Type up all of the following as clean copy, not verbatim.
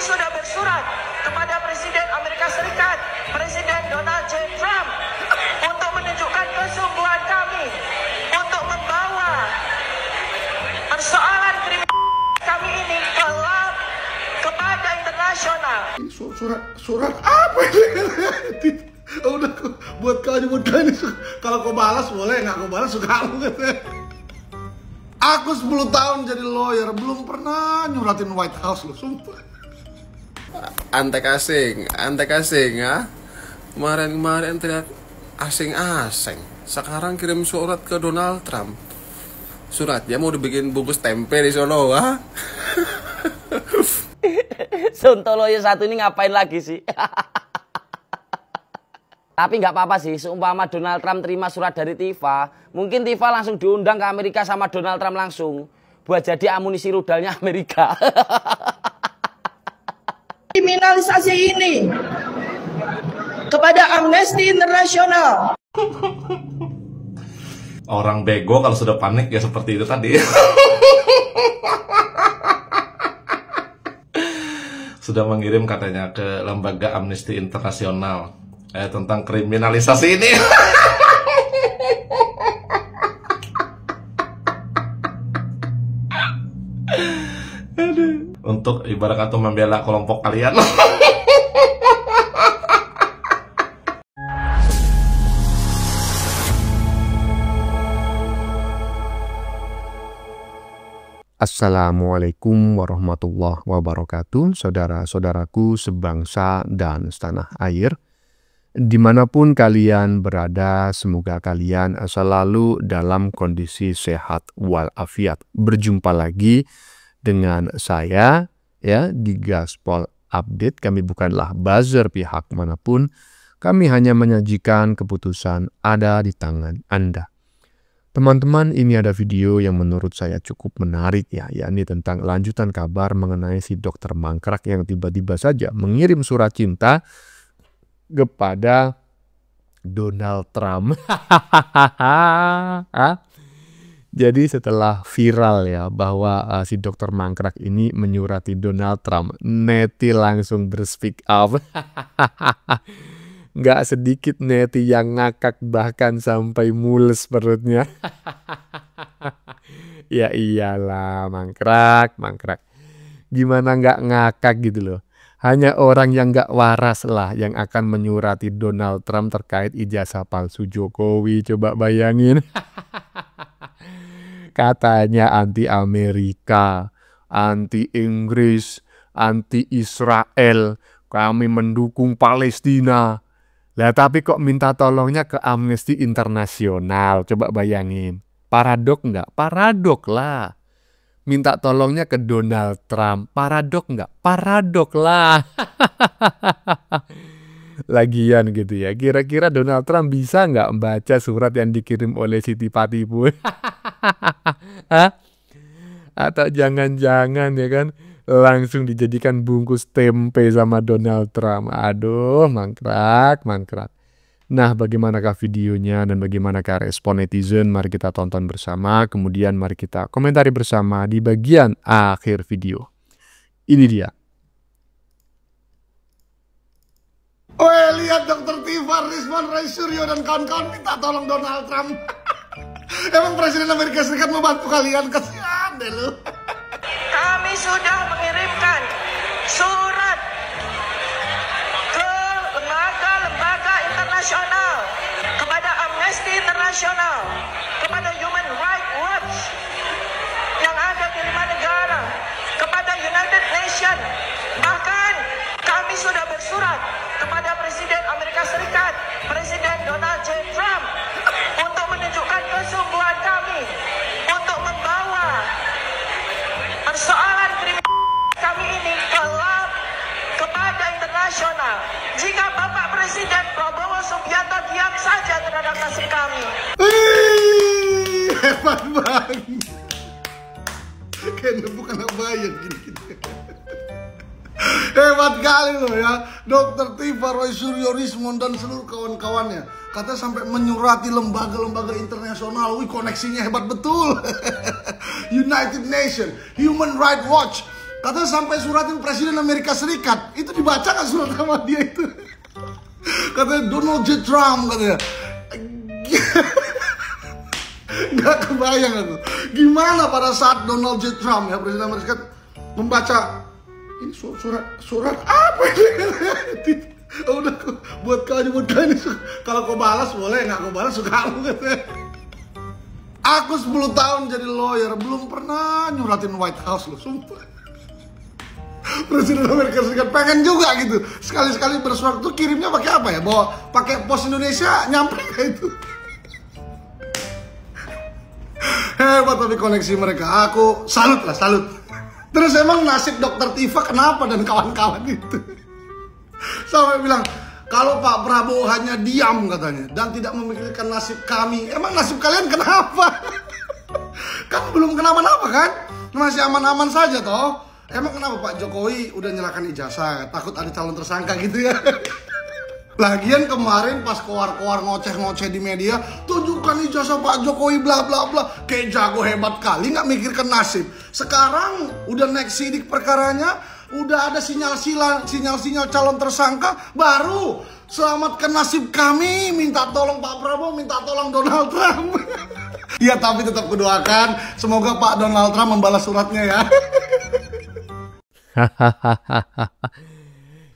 sudah bersurat kepada Presiden Amerika Serikat, Presiden Donald J. Trump, untuk menunjukkan kesungguhan kami untuk membawa persoalan kriminal kami ini kepada internasional. Surat apa ini? Udah buat kau ini. Kalau kau balas boleh, nggak kau balas suka lu katanya. Aku 10 tahun jadi lawyer, belum pernah nyuratin White House loh, sumpah. Antek asing ya. Kemarin terlihat asing-asing. Sekarang kirim surat ke Donald Trump. Suratnya mau dibikin bungkus tempe di Solo, ha? Sontoloyo satu ini ngapain lagi sih? Tapi nggak apa-apa sih, seumpama Donald Trump terima surat dari Tifa, mungkin Tifa langsung diundang ke Amerika sama Donald Trump langsung buat jadi amunisi rudalnya Amerika. Kriminalisasi ini kepada Amnesty International. Orang bego kalau sudah panik ya seperti itu tadi. Sudah mengirim katanya ke lembaga Amnesty International tentang kriminalisasi ini. Untuk ibarat kata membela kelompok kalian. Assalamualaikum warahmatullahi wabarakatuh, saudara-saudaraku sebangsa dan setanah air. Dimanapun kalian berada, semoga kalian selalu dalam kondisi sehat walafiat. Berjumpa lagi dengan saya ya di Gaspol Update. Kami bukanlah buzzer pihak manapun. Kami hanya menyajikan keputusan ada di tangan Anda. Teman-teman, ini ada video yang menurut saya cukup menarik ya, yakni tentang lanjutan kabar mengenai si dokter mangkrak yang tiba-tiba saja mengirim surat cinta kepada Donald Trump. Jadi setelah viral ya bahwa si dokter mangkrak ini menyurati Donald Trump, neti langsung berspeak up. Nggak sedikit neti yang ngakak bahkan sampai mules perutnya. Ya iyalah mangkrak. Gimana nggak ngakak gitu loh. Hanya orang yang nggak waras lah yang akan menyurati Donald Trump terkait ijazah palsu Jokowi. Coba bayangin. Katanya anti Amerika, anti Inggris, anti Israel. Kami mendukung Palestina. Lah tapi kok minta tolongnya ke Amnesty Internasional. Coba bayangin. Paradok nggak? Paradok lah. Minta tolongnya ke Donald Trump. Paradok nggak? Paradok lah. Lagian gitu ya. Kira-kira Donald Trump bisa nggak membaca surat yang dikirim oleh Siti Patibu? Atau jangan-jangan ya kan langsung dijadikan bungkus tempe sama Donald Trump. Aduh, mangkrak. Nah, bagaimanakah videonya dan bagaimanakah respon netizen? Mari kita tonton bersama, kemudian mari kita komentari bersama di bagian akhir video. Ini dia. Weh, lihat Dr. Tifa, Rizwan, Ray Suryo dan kawan-kawan minta tolong Donald Trump. Emang Presiden Amerika Serikat mau bantu kalian? Kasihan deh lu. Kami sudah mengirimkan surat ke lembaga internasional, kepada Amnesty International, kepada Human Rights Watch yang ada di 5 negara, kepada United Nations. Bahkan kami sudah bersurat kepada Presiden Amerika Serikat, Presiden Donald J. Trump, untuk menunjukkan kesungguhan kami untuk membawa persoalan kriminal kami ini kepada internasional. Jika Bapak Presiden Prabowo Subianto diam saja terhadap nasib kami. Hebat banget. Kayaknya bukan bayang gini. Hebat kali loh ya, Dr. Tifa, Roy Suryo, Rizwan dan seluruh kawan-kawannya. Katanya sampai menyurati lembaga-lembaga internasional. Wih, koneksinya hebat betul. United Nations, Human Rights Watch, Katanya sampai suratin Presiden Amerika Serikat. Itu dibaca kan surat sama dia itu? Katanya Donald J. Trump katanya. Gak kebayang aku. Gimana pada saat Donald J. Trump ya Presiden Amerika Serikat membaca ini surat apa ini? Udah buat kau ini. Kalau kau balas boleh, nggak kau balas suka lu katanya. Aku 10 tahun jadi lawyer belum pernah nyuratin White House loh, sumpah. Presiden Amerika Serikat pengen juga gitu. Sekali-sekali bersurat tuh kirimnya pakai apa ya? Bawa pakai pos Indonesia nyampe kayak itu. Hebat tapi koneksi mereka. Aku salut lah, salut. Terus emang nasib Dokter Tifa kenapa dan kawan-kawan itu? Sampai bilang, kalau Pak Prabowo hanya diam katanya dan tidak memikirkan nasib kami, emang nasib kalian kenapa? Kan belum kenapa-napa kan? Masih aman-aman saja toh. Emang kenapa Pak Jokowi udah nyerahkan ijazah? Takut ada calon tersangka gitu ya? Lagian kemarin pas keluar-keluar ngoceh-ngoceh di media, tunjukkan ijazah Pak Jokowi bla bla bla. Kayak jago hebat kali nggak mikirkan nasib. Sekarang udah naik sidik perkaranya, udah ada sinyal-sinyal calon tersangka, baru selamatkan nasib kami, minta tolong Pak Prabowo, minta tolong Donald Trump. Ya tapi tetap kudoakan semoga Pak Donald Trump membalas suratnya ya.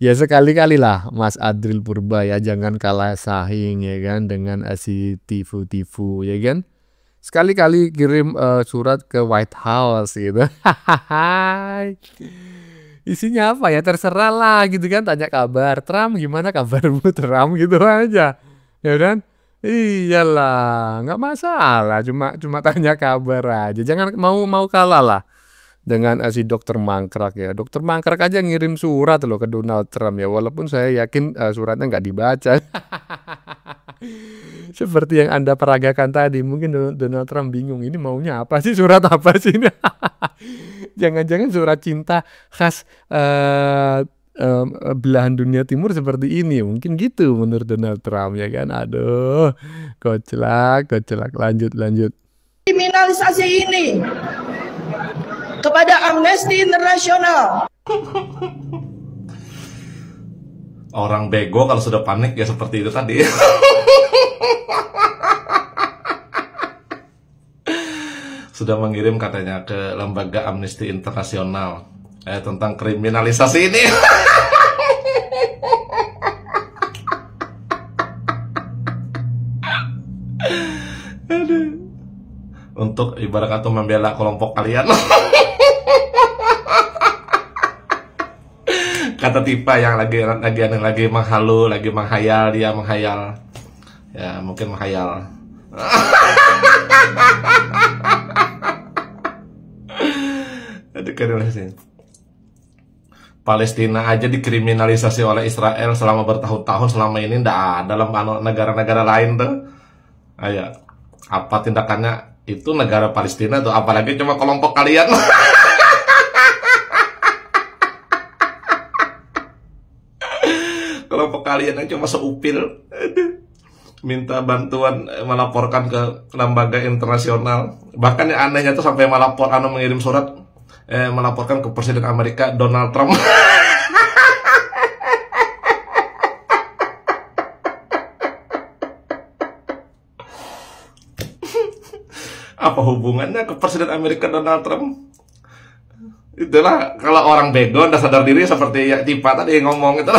Ya sekali-kali lah Mas Adril Purba ya, jangan kalah saing ya kan dengan si tifu-tifu ya kan. Sekali-kali kirim surat ke White House gitu. Isinya apa ya terserah lah gitu kan, tanya kabar Trump, gimana kabarmu Trump gitu aja ya kan. Iyalah nggak masalah, cuma tanya kabar aja, jangan mau kalah lah dengan si dokter mangkrak ya. Dokter mangkrak aja ngirim surat loh ke Donald Trump ya, walaupun saya yakin suratnya nggak dibaca. Seperti yang Anda peragakan tadi, mungkin Donald Trump bingung ini maunya apa sih, surat apa sih ini. Jangan-jangan surat cinta khas belahan dunia timur seperti ini, mungkin gitu menurut Donald Trump ya kan. Aduh, koclak, lanjut. Kriminalisasi ini kepada Amnesty International. Orang bego kalau sudah panik ya seperti itu tadi. Sudah mengirim katanya ke lembaga Amnesty International tentang kriminalisasi ini. Untuk ibarat kata membela kelompok kalian. Kata Tifa yang lagi menghalu, lagi menghayal, dia menghayal. Ya, mungkin menghayal. Dikriminalisasi. Palestina aja dikriminalisasi oleh Israel selama bertahun-tahun, selama ini ndak ada dalam negara-negara lain tuh. Ayo, apa tindakannya itu negara Palestina tuh, apalagi cuma kelompok kalian. Kelompok kalian yang cuma seupil. Minta bantuan, melaporkan ke lembaga internasional. Bahkan yang anehnya tuh sampai mengirim surat melaporkan ke Presiden Amerika Donald Trump. Apa hubungannya ke Presiden Amerika Donald Trump? Itulah kalau orang bego udah sadar diri seperti ya Tifa tadi yang ngomong itu.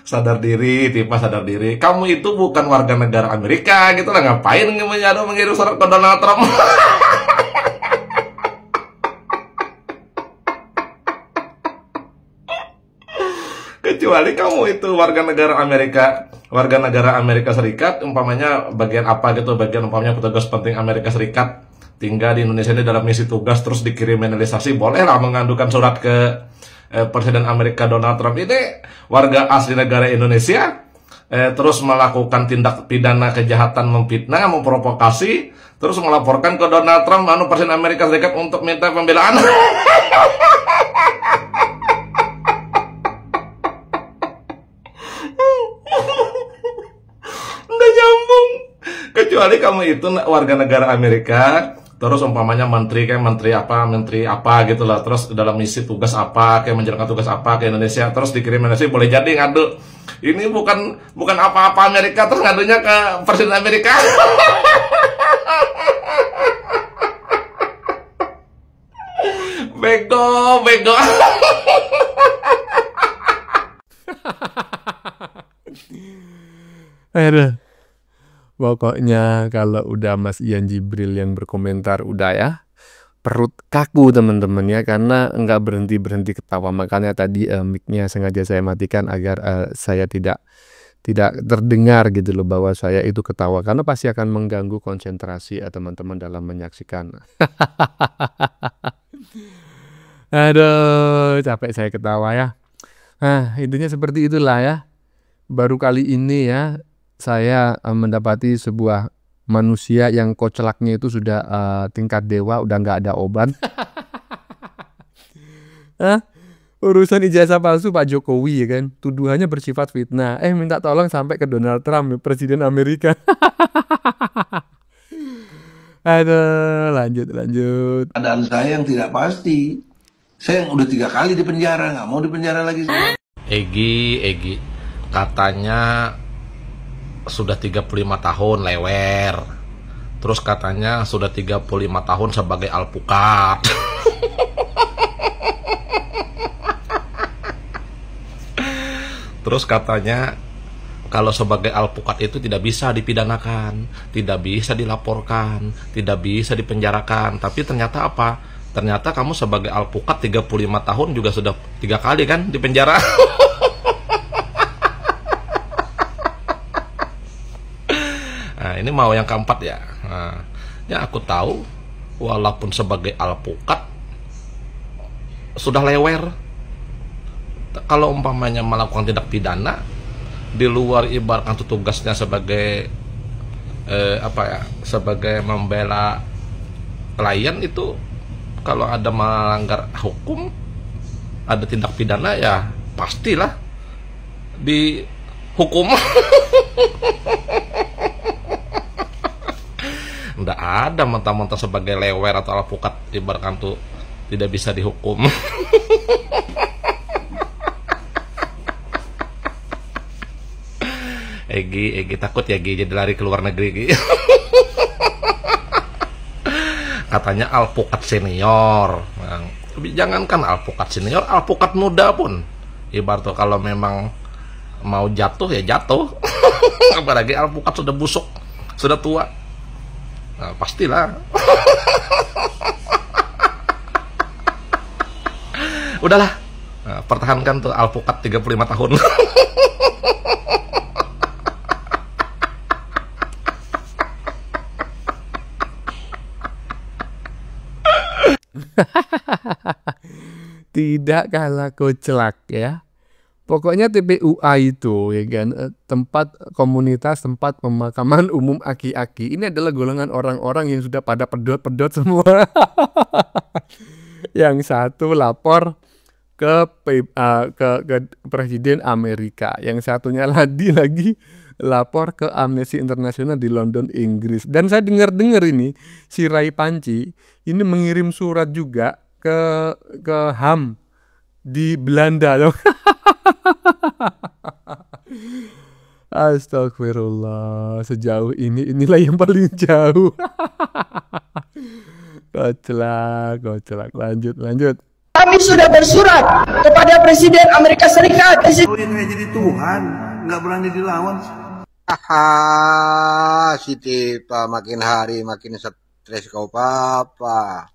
Sadar diri, Tifa sadar diri. Kamu itu bukan warga negara Amerika gitu lah, ngapain mengirim surat ke Donald Trump? Kecuali kamu itu warga negara Amerika Serikat, umpamanya bagian apa gitu, bagian umpamanya petugas penting Amerika Serikat, tinggal di Indonesia ini dalam misi tugas terus dikriminalisasi, bolehlah mengadukan surat ke Presiden Amerika Donald Trump. Ini warga asli negara Indonesia, terus melakukan tindak pidana kejahatan, memfitnah, memprovokasi, terus melaporkan ke Donald Trump, Presiden Amerika Serikat untuk minta pembelaan. Kecuali kamu itu warga negara Amerika, terus umpamanya menteri apa gitu lah, terus dalam misi tugas apa, kayak menjalankan tugas apa ke Indonesia, terus dikirim Indonesia, boleh jadi ngadu. Ini bukan apa-apa Amerika, terus ngadunya ke Presiden Amerika. Bego. Aduh. Pokoknya kalau udah Mas Ian Jibril yang berkomentar udah ya, perut kaku teman-teman ya, karena nggak berhenti ketawa. Makanya tadi mic-nya sengaja saya matikan agar saya tidak terdengar gitu loh bahwa saya itu ketawa, karena pasti akan mengganggu konsentrasi teman-teman dalam menyaksikan. Aduh, capek saya ketawa ya. Nah, intinya seperti itulah ya. Baru kali ini ya saya mendapati sebuah manusia yang koclaknya itu sudah tingkat dewa, udah nggak ada obat. Urusan ijazah palsu Pak Jokowi ya kan, tuduhannya bersifat fitnah. Minta tolong sampai ke Donald Trump, Presiden Amerika. Aduh, lanjut. Keadaan saya yang tidak pasti. Saya yang udah 3 kali di penjara, nggak mau di penjara lagi. Egi, katanya sudah 35 tahun lewer. Terus katanya sudah 35 tahun sebagai alpukat. Terus katanya kalau sebagai alpukat itu tidak bisa dipidanakan, tidak bisa dilaporkan, tidak bisa dipenjarakan. Tapi ternyata apa? Ternyata kamu sebagai alpukat 35 tahun juga sudah 3 kali kan di penjara. Nah, ini mau yang keempat ya. Nah, yang aku tahu, walaupun sebagai alpukat sudah lewer. Kalau umpamanya melakukan tindak pidana di luar ibaratkan tugasnya sebagai sebagai membela klien, itu kalau ada melanggar hukum, ada tindak pidana, ya pastilah dihukum. Nggak ada mentah-mentah sebagai lewer atau alpukat ibaratkan tuh tidak bisa dihukum. Egi takut ya Gi, jadi lari ke luar negeri Gi. Katanya alpukat senior. Nah, jangankan alpukat senior, alpukat muda pun ibarat kalau memang mau jatuh ya jatuh. Apalagi alpukat sudah busuk, sudah tua. Nah, pastilah. Udahlah, nah, pertahankan tuh alpukat 35 tahun. Tidak kalah koclak ya. Pokoknya TPUA itu ya kan, tempat komunitas, tempat pemakaman umum aki-aki. Ini adalah golongan orang-orang yang sudah pada pedot-pedot semua. Yang satu lapor ke Presiden Amerika, yang satunya lagi lapor ke Amnesty International di London, Inggris. Dan saya dengar ini si Rai Panci ini mengirim surat juga ke HAM di Belanda loh. Astagfirullah, sejauh inilah yang paling jauh. Koclak. Lanjut. Kami sudah bersurat kepada Presiden Amerika Serikat. Oh, yang jadi Tuhan, nggak berani dilawan. Si Tipa makin hari makin stres kau papa.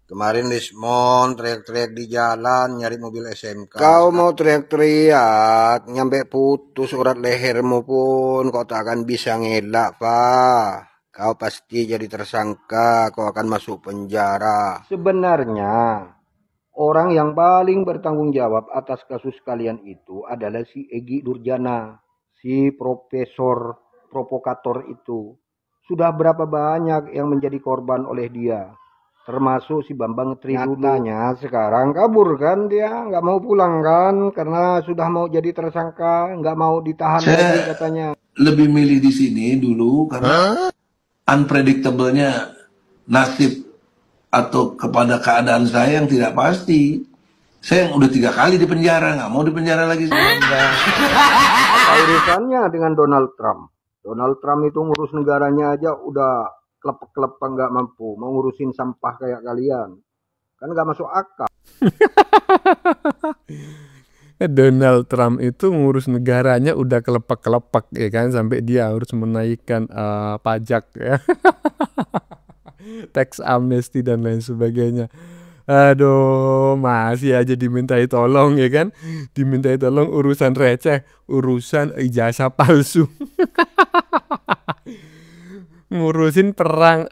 Kemarin Lismon teriak-teriak di jalan nyari mobil SMK. Kau mau teriak-teriak, nyampe putus urat lehermu pun kau tak akan bisa ngelak, Pak. Kau pasti jadi tersangka, kau akan masuk penjara. Sebenarnya, orang yang paling bertanggung jawab atas kasus kalian itu adalah si Egy Nurjana, si profesor provokator itu. Sudah berapa banyak yang menjadi korban oleh dia, termasuk si Bambang Tridulu. Nyatanya sekarang kabur kan dia, nggak mau pulang kan, karena sudah mau jadi tersangka, nggak mau ditahan lagi katanya. Lebih milih di sini dulu karena unpredictable-nya nasib atau kepada keadaan saya yang tidak pasti. Saya yang udah 3 kali di penjara, nggak mau di penjara lagi. Apa urusannya dengan Donald Trump? Donald Trump itu ngurus negaranya aja udah kelepek-kelepek nggak mampu. Mau ngurusin sampah kayak kalian. Kan nggak masuk akal. Donald Trump itu ngurus negaranya udah kelepek-kelepek ya kan, sampai dia harus menaikkan pajak ya. Tax amnesty dan lain sebagainya. Aduh, masih aja dimintai tolong ya kan, dimintai tolong urusan receh, urusan ijazah palsu. Ngurusin perang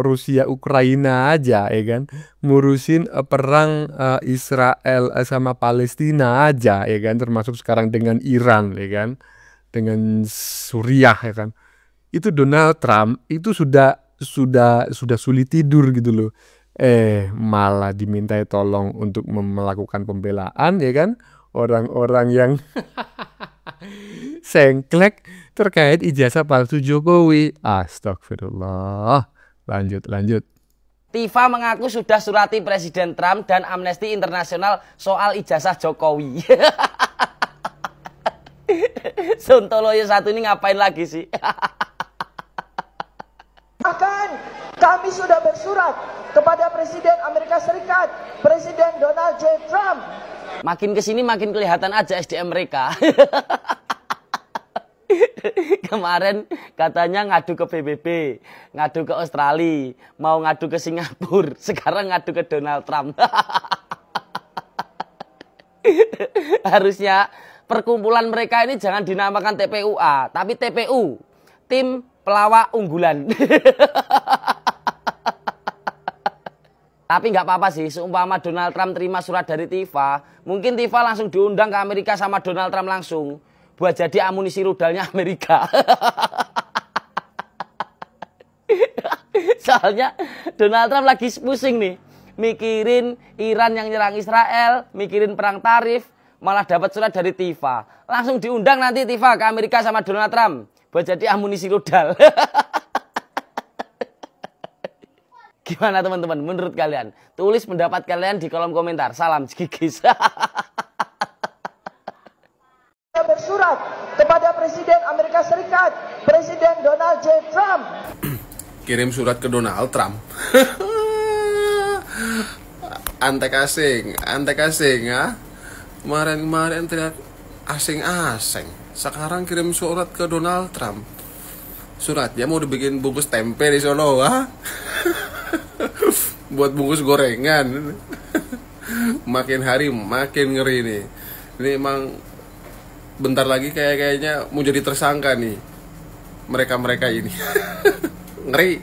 Rusia Ukraina aja ya kan, ngurusin perang Israel sama Palestina aja ya kan, termasuk sekarang dengan Iran ya kan, dengan Suriah ya kan. Itu Donald Trump itu sudah sulit tidur gitu loh. Malah dimintai tolong untuk melakukan pembelaan ya kan, orang-orang yang sengklek terkait ijazah palsu Jokowi. Astagfirullah. Lanjut. Tifa mengaku sudah surati Presiden Trump dan Amnesty Internasional soal ijazah Jokowi. Sontoloyo satu ini ngapain lagi sih? Bahkan kami sudah bersurat kepada Presiden Amerika Serikat, Presiden Donald J. Trump. Makin kesini makin kelihatan aja SDM mereka. Kemarin katanya ngadu ke PBB, ngadu ke Australia, mau ngadu ke Singapura, sekarang ngadu ke Donald Trump. Harusnya perkumpulan mereka ini jangan dinamakan TPUA, tapi TPU, Tim Pelawak Unggulan. Tapi nggak apa-apa sih, seumpama Donald Trump terima surat dari Tifa, mungkin Tifa langsung diundang ke Amerika sama Donald Trump langsung, buat jadi amunisi rudalnya Amerika. Soalnya Donald Trump lagi pusing nih, mikirin Iran yang nyerang Israel, mikirin perang tarif, malah dapat surat dari Tifa. Langsung diundang nanti Tifa ke Amerika sama Donald Trump, buat jadi amunisi rudal. Gimana teman-teman, menurut kalian? Tulis pendapat kalian di kolom komentar. Salam Cikikis. Bersurat kepada Presiden Amerika Serikat, Presiden Donald J. Trump. Kirim surat ke Donald Trump. Antek asing ya. Kemarin terlihat asing-asing. Sekarang kirim surat ke Donald Trump. Suratnya mau dibikin bungkus tempe di sono, ha? Buat bungkus gorengan. Makin hari makin ngeri nih. Ini emang bentar lagi kayaknya mau jadi tersangka nih mereka ini. Ngeri.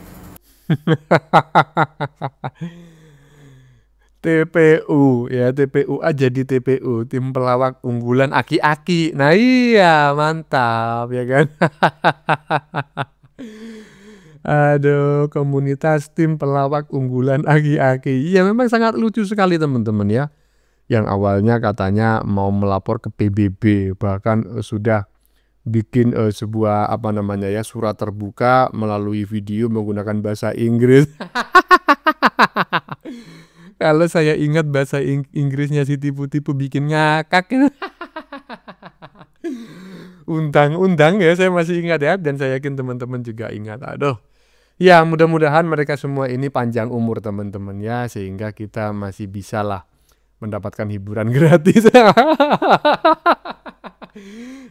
TPU ya, TPU aja di TPU, Tim Pelawak Unggulan Aki-aki. Nah iya, mantap ya kan. Aduh, komunitas Tim Pelawak Unggulan Aki-aki. Iya, memang sangat lucu sekali teman-teman ya. Yang awalnya katanya mau melapor ke PBB, bahkan sudah bikin sebuah surat terbuka melalui video menggunakan bahasa Inggris. Kalau saya ingat bahasa Inggrisnya si tipu-tipu bikin ngakak. Undang-undang ya, saya masih ingat ya, dan saya yakin teman-teman juga ingat. Aduh. Ya, mudah-mudahan mereka semua ini panjang umur teman-teman ya, sehingga kita masih bisa lah mendapatkan hiburan gratis.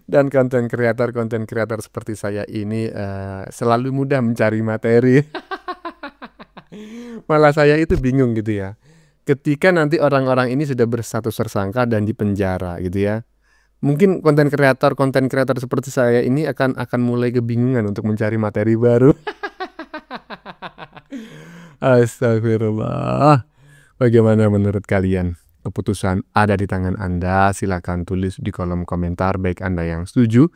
Dan konten kreator seperti saya ini selalu mudah mencari materi. Malah saya itu bingung gitu ya. Ketika nanti orang-orang ini sudah berstatus tersangka dan dipenjara gitu ya. Mungkin konten kreator seperti saya ini akan mulai kebingungan untuk mencari materi baru. Astagfirullah. Bagaimana menurut kalian? Keputusan ada di tangan Anda. Silakan tulis di kolom komentar baik Anda yang setuju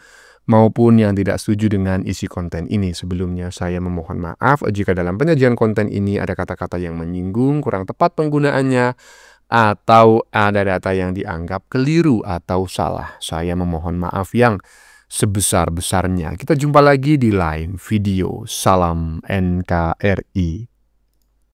maupun yang tidak setuju dengan isi konten ini. Sebelumnya saya memohon maaf jika dalam penyajian konten ini ada kata-kata yang menyinggung, kurang tepat penggunaannya, atau ada data yang dianggap keliru atau salah. Saya memohon maaf yang sebesar-besarnya. Kita jumpa lagi di lain video. Salam NKRI.